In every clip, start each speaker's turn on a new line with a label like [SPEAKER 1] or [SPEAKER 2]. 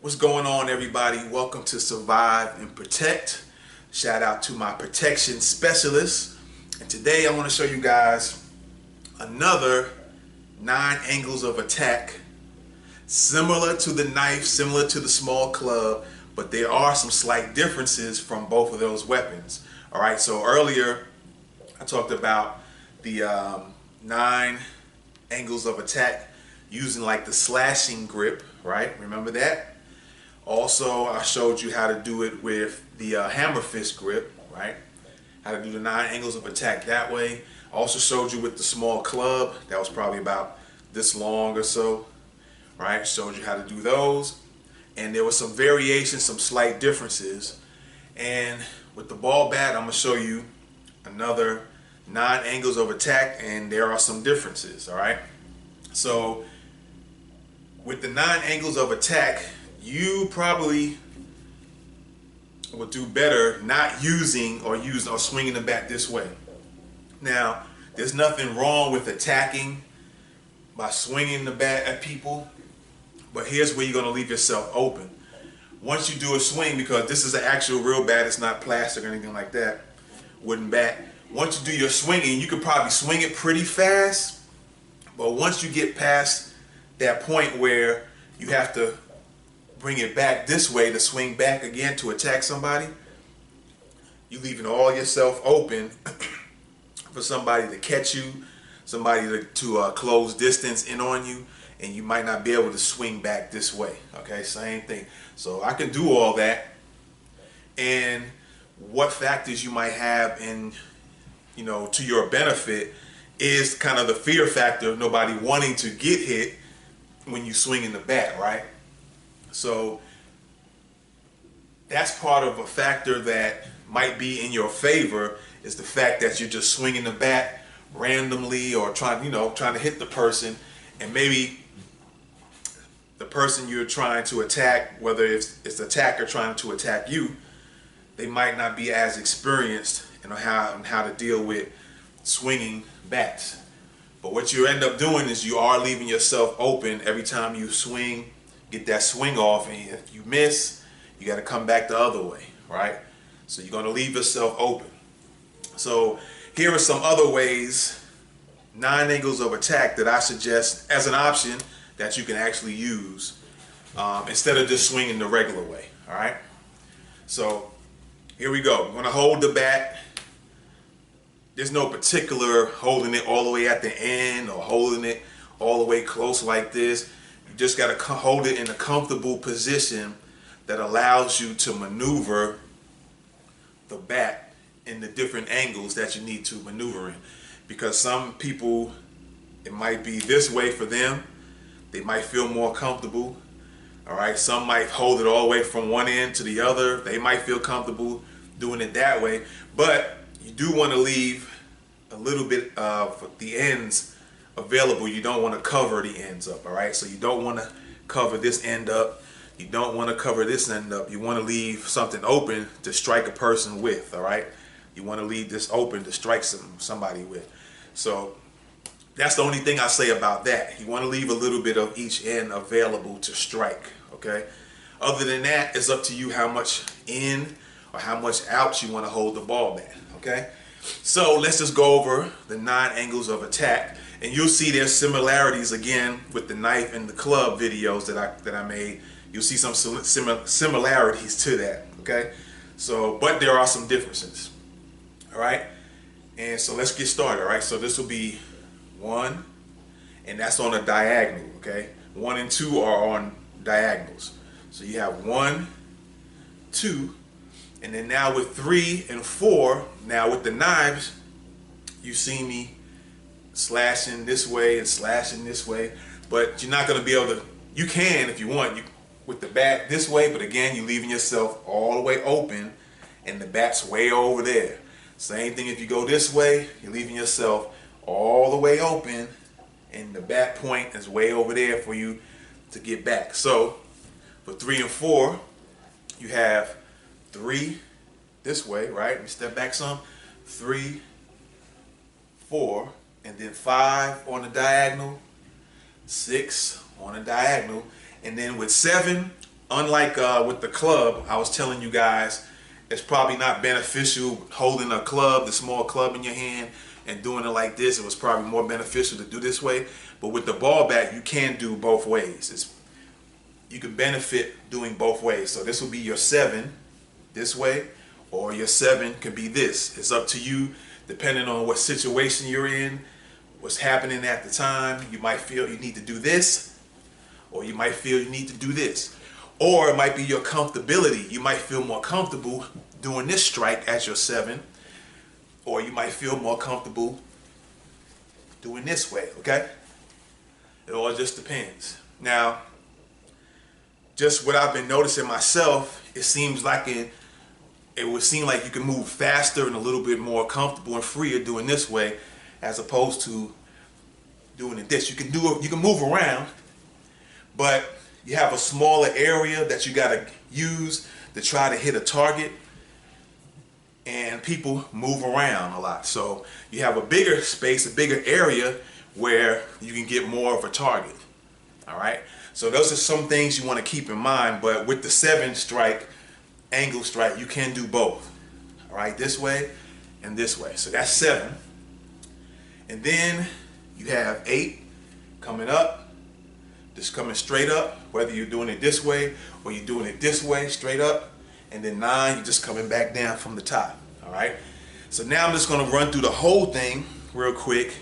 [SPEAKER 1] What's going on, everybody? Welcome to Survive and Protect. Shout out to my protection specialist. And today I want to show you guys another 9 angles of attack, similar to the knife, similar to the small club, but there are some slight differences from both of those weapons. All right, so earlier I talked about the 9 angles of attack using like the slashing grip, right? Remember that? Also, I showed you how to do it with the hammer fist grip, right? How to do the 9 angles of attack that way. I also showed you with the small club. That was probably about this long or so, right? Showed you how to do those. And there was some variations, some slight differences. And with the ball bat, I'm going to show you another 9 angles of attack, and there are some differences, all right? So with the 9 angles of attack, you probably will do better not using or swinging the bat this way. Now, there's nothing wrong with attacking by swinging the bat at people, but here's where you're going to leave yourself open. Once you do a swing, because this is an actual real bat, it's not plastic or anything like that, wooden bat. Once you do your swinging, you can probably swing it pretty fast, but once you get past that point where you have to bring it back this way to swing back again to attack somebody, you leaving all yourself open for somebody to catch you, somebody to close distance in on you, and you might not be able to swing back this way. Okay, same thing. So I can do all that, and what factors you might have in, to your benefit is kind of the fear factor of nobody wanting to get hit when you swing in the bat, right? So that's part of a factor that might be in your favor, is the fact that you're just swinging the bat randomly or trying to hit the person, and maybe the person you're trying to attack, whether it's the attacker trying to attack you, they might not be as experienced in how to deal with swinging bats. But what you end up doing is you are leaving yourself open every time you swing. Get that swing off, and if you miss, you got to come back the other way, right? So you're going to leave yourself open. So here are some other ways, 9 angles of attack, that I suggest as an option that you can actually use instead of just swinging the regular way, all right? So here we go. We're going to hold the bat. There's no particular holding it all the way at the end or holding it all the way close like this. You just got to hold it in a comfortable position that allows you to maneuver the bat in the different angles that you need to maneuver in. Because some people, it might be this way for them. They might feel more comfortable. All right, some might hold it all the way from one end to the other. They might feel comfortable doing it that way. But you do want to leave a little bit of the ends available. You don't want to cover the ends up, all right? So you don't want to cover this end up. You don't want to cover this end up. You want to leave something open to strike a person with, all right? You want to leave this open to strike somebody with. So that's the only thing I say about that. You want to leave a little bit of each end available to strike, okay? Other than that, it's up to you how much in or how much out you want to hold the ball bat, okay? So let's just go over the 9 angles of attack, and you'll see there's similarities again with the knife and the club videos that I made. You'll see some similarities to that, okay? So, but there are some differences, all right? And so let's get started, all right? So this will be 1, and that's on a diagonal, okay? 1 and 2 are on diagonals. So you have 1, 2, and then now with 3 and 4, now with the knives, you see me slashing this way and slashing this way, but you're not going to be able to, you can if you want, with the bat this way, but again, you're leaving yourself all the way open, and the bat's way over there. Same thing if you go this way, you're leaving yourself all the way open, and the bat point is way over there for you to get back. So for 3 and 4, you have 3 this way, right? Let me step back some. 3, 4, and then 5 on the diagonal, 6 on the diagonal, and then with 7, unlike with the club, I was telling you guys, it's probably not beneficial holding a club, the small club in your hand, and doing it like this. It was probably more beneficial to do this way. But with the ball bat, you can do both ways. You can benefit doing both ways. So this will be your 7 this way, or your 7 can be this. It's up to you, depending on what situation you're in, what's happening at the time. You might feel you need to do this, or you might feel you need to do this. Or it might be your comfortability. You might feel more comfortable doing this strike as your 7, or you might feel more comfortable doing this way, okay? It all just depends. Now, just what I've been noticing myself, it seems like it would seem like you can move faster and a little bit more comfortable and freer doing this way as opposed to doing it this. You can move around, but you have a smaller area that you gotta use to try to hit a target, and people move around a lot. So you have a bigger space, a bigger area where you can get more of a target. All right. So those are some things you want to keep in mind. But with the 7 strike, angle strike, you can do both. All right, this way and this way. So that's 7. And then you have 8 coming up, just coming straight up, whether you're doing it this way or you're doing it this way, straight up. And then 9, you're just coming back down from the top. All right. So now I'm just going to run through the whole thing real quick,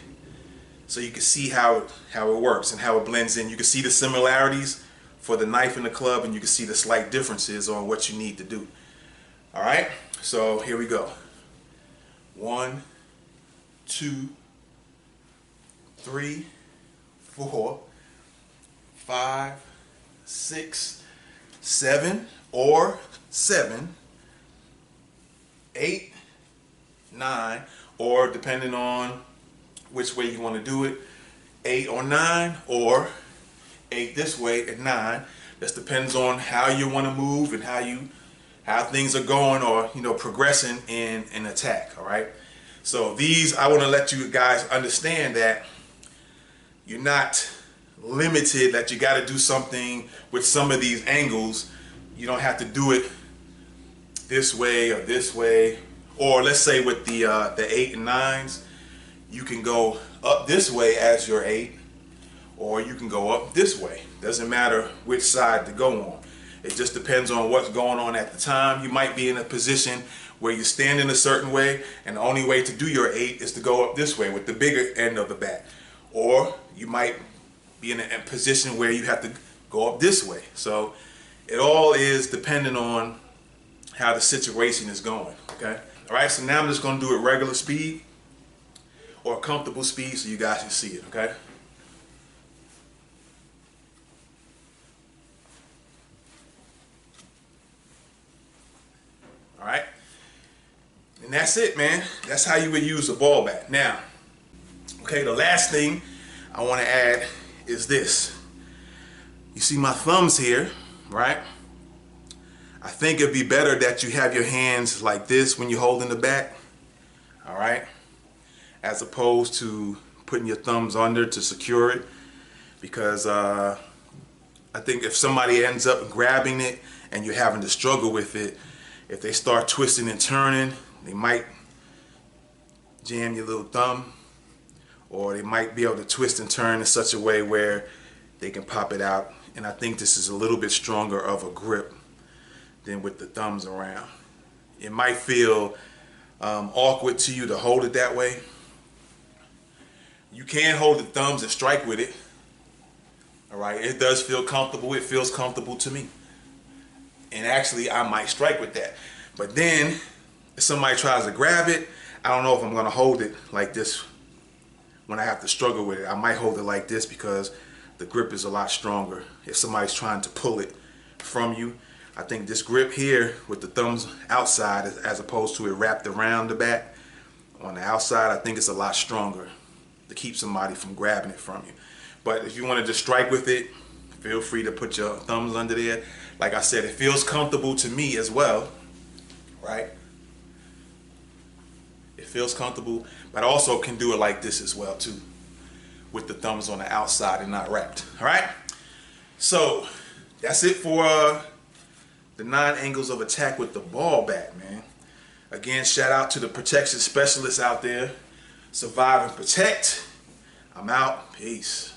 [SPEAKER 1] so you can see how it works and how it blends in. You can see the similarities for the knife and the club, and you can see the slight differences on what you need to do. All right, so here we go. 1, 2, 3, 4, 5, 6, 7, or 7, 8, 9, or depending on which way you want to do it, 8 or 9, or 8 this way and 9. This depends on how you want to move and how things are going, or progressing in an attack. All right. So these, I want to let you guys understand that you're not limited, that you got to do something with some of these angles. You don't have to do it this way or this way, or let's say with the 8 and 9s. You can go up this way as your 8, or you can go up this way. Doesn't matter which side to go on. It just depends on what's going on at the time. You might be in a position where you're standing a certain way, and the only way to do your 8 is to go up this way with the bigger end of the bat. Or you might be in a position where you have to go up this way. So it all is dependent on how the situation is going, okay? All right, so now I'm just gonna do it regular speed, or comfortable speed, so you guys can see it, okay? All right, and that's it, man. That's how you would use a ball bat. Now, okay, the last thing I want to add is this. You see my thumbs here, right? I think it'd be better that you have your hands like this when you're holding the bat, all right? As opposed to putting your thumbs under to secure it, because I think if somebody ends up grabbing it and you're having to struggle with it, if they start twisting and turning, they might jam your little thumb, or they might be able to twist and turn in such a way where they can pop it out. And I think this is a little bit stronger of a grip than with the thumbs around. It might feel awkward to you to hold it that way. You can hold the thumbs and strike with it. All right, it does feel comfortable. It feels comfortable to me. And actually, I might strike with that. But then, if somebody tries to grab it, I don't know if I'm gonna hold it like this when I have to struggle with it. I might hold it like this because the grip is a lot stronger. If somebody's trying to pull it from you, I think this grip here with the thumbs outside, as opposed to it wrapped around the bat on the outside, I think it's a lot stronger to keep somebody from grabbing it from you. But if you want to just strike with it, feel free to put your thumbs under there. Like I said, it feels comfortable to me as well, right? It It feels comfortable, but I also can do it like this as well too, with the thumbs on the outside and not wrapped. All right. So that's it for the 9 angles of attack with the ball bat, man. Again, shout out to the protection specialists out there. Survive and protect. I'm out. Peace.